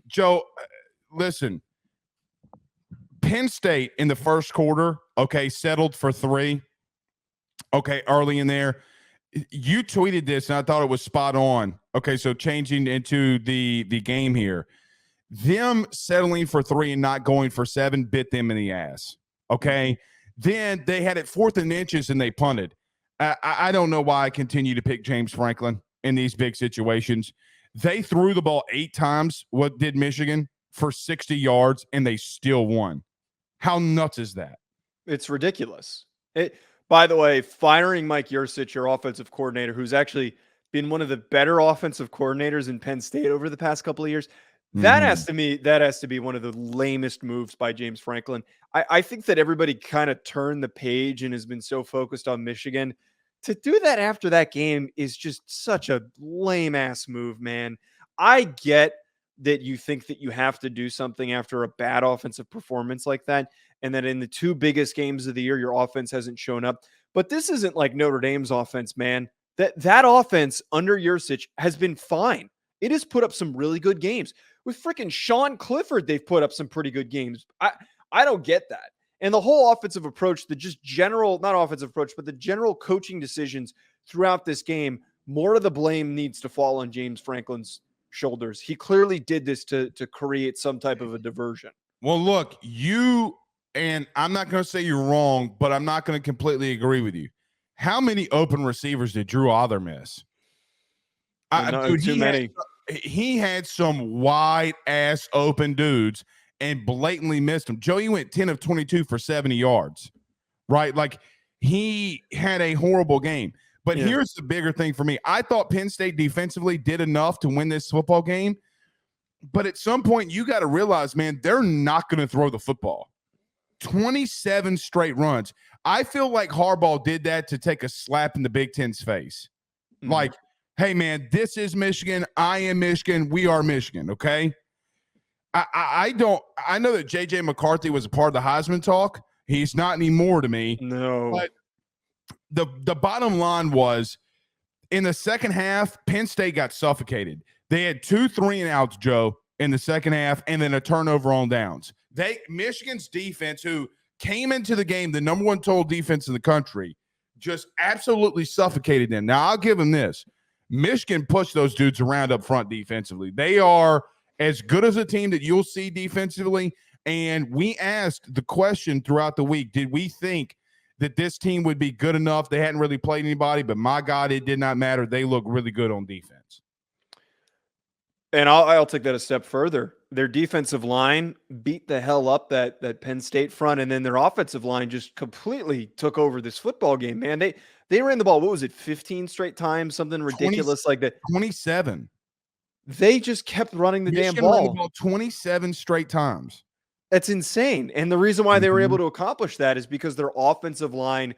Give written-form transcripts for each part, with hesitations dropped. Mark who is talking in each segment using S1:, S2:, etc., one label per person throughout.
S1: Joe, listen, Penn State in the first quarter, okay, settled for 3, okay, early in there. You tweeted this, and I thought it was spot on. Okay, so changing into the game here. Them settling for 3 and not going for 7 bit them in the ass. Okay. Then they had it 4th and inches and they punted. I don't know why I continue to pick James Franklin in these big situations. They threw the ball 8 times. What did Michigan for 60 yards and they still won? How nuts is that?
S2: It's ridiculous. By the way, firing Mike Yurcich, your offensive coordinator, who's actually been one of the better offensive coordinators in Penn State over the past couple of years, that has to be one of the lamest moves by James Franklin. I think that everybody kind of turned the page and has been so focused on Michigan. To do that after that game is just such a lame ass move, man. I get that you think that you have to do something after a bad offensive performance like that, and that in the 2 biggest games of the year, your offense hasn't shown up. But this isn't like Notre Dame's offense, man. That offense under Yurcich has been fine. It has put up some really good games. With freaking Sean Clifford, they've put up some pretty good games. I don't get that. And the whole offensive approach, the just general, not offensive approach, but the general coaching decisions throughout this game, more of the blame needs to fall on James Franklin's shoulders. He clearly did this to create some type of a diversion.
S1: Well, look, and I'm not going to say you're wrong, but I'm not going to completely agree with you. How many open receivers did Drew Other miss?
S2: Dude, too many.
S1: He had some wide ass open dudes and blatantly missed them. Joey went 10 of 22 for 70 yards, right? Like he had a horrible game. But here's the bigger thing for me. I thought Penn State defensively did enough to win this football game. But at some point, you got to realize, man, they're not going to throw the football. 27 straight runs. I feel like Harbaugh did that to take a slap in the Big Ten's face. Like, hey, man, this is Michigan. I am Michigan. We are Michigan, okay? I know that J.J. McCarthy was a part of the Heisman talk. He's not anymore to me.
S2: No.
S1: But the bottom line was, in the second half, Penn State got suffocated. They had 2 3-and-outs, Joe, in the second half, and then a turnover on downs. Michigan's defense, who came into the game the number 1 total defense in the country, just absolutely suffocated them. Now, I'll give them this. Michigan pushed those dudes around up front defensively. They are as good as a team that you'll see defensively. And we asked the question throughout the week, did we think that this team would be good enough? They hadn't really played anybody, but my God, it did not matter. They look really good on defense.
S2: And I'll take that a step further. Their defensive line beat the hell up that Penn State front, and then their offensive line just completely took over this football game, man. They ran the ball, what was it, 15 straight times, something ridiculous like that.
S1: 27.
S2: They just kept running the
S1: Michigan
S2: damn ball.
S1: ran the ball 27 straight times.
S2: That's insane. And the reason why they were able to accomplish that is because their offensive line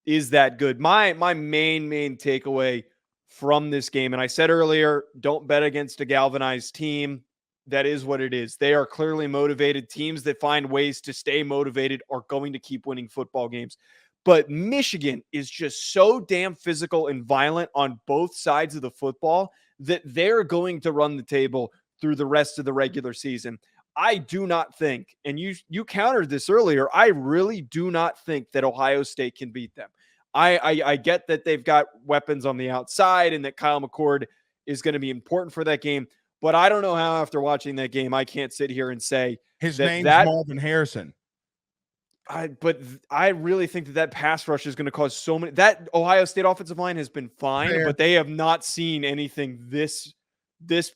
S2: is that good. My main takeaway from this game, and I said earlier, don't bet against a galvanized team. That is what it is. They are clearly motivated. Teams that find ways to stay motivated are going to keep winning football games. But Michigan is just so damn physical and violent on both sides of the football that they're going to run the table through the rest of the regular season. I do not think, and you countered this earlier, I really do not think that Ohio State can beat them. I get that they've got weapons on the outside and that Kyle McCord is going to be important for that game, but I don't know how after watching that game I can't sit here and say
S1: his name's Marvin Harrison.
S2: But I really think that pass rush is going to cause so many. That Ohio State offensive line has been fine, but they have not seen anything this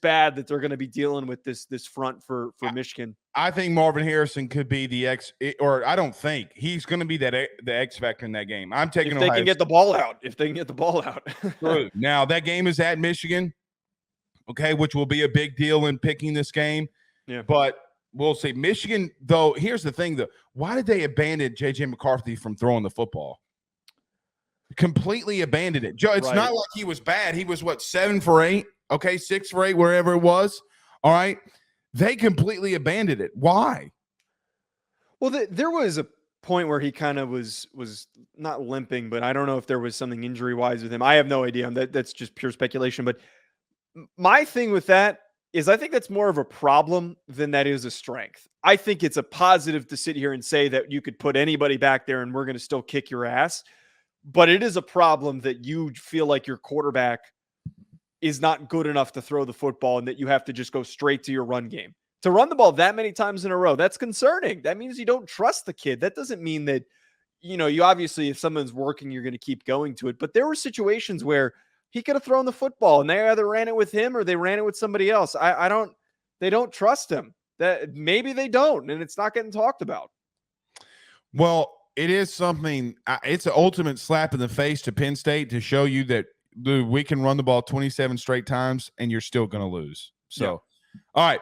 S2: bad that they're going to be dealing with this front for Michigan.
S1: I think Marvin Harrison could be the I don't think he's going to be the X factor in that game. I'm taking
S2: if they can get the ball out. If they can get the ball out.
S1: True. Now that game is at Michigan, okay, which will be a big deal in picking this game.
S2: Yeah,
S1: but we'll see. Michigan, though. Here's the thing, though. Why did they abandon J.J. McCarthy from throwing the football? Completely abandoned it, Joe. It's not like he was bad. He was 7 for 8. Okay, 6 for 8, wherever it was. All right. They completely abandoned it. Why?
S2: Well, there was a point where he kind of was not limping, but I don't know if there was something injury-wise with him. I have no idea. That's just pure speculation. But my thing with that, is I think that's more of a problem than that is a strength. I think it's a positive to sit here and say that you could put anybody back there and we're going to still kick your ass. But it is a problem that you feel like your quarterback is not good enough to throw the football and that you have to just go straight to your run game. To run the ball that many times in a row, that's concerning. That means you don't trust the kid. That doesn't mean that, you obviously, if someone's working, you're going to keep going to it. But there were situations where he could have thrown the football and they either ran it with him or they ran it with somebody else. They don't trust him. That maybe they don't, and it's not getting talked about.
S1: Well, it is something. It's an ultimate slap in the face to Penn State to show you that we can run the ball 27 straight times and you're still going to lose. So, All right.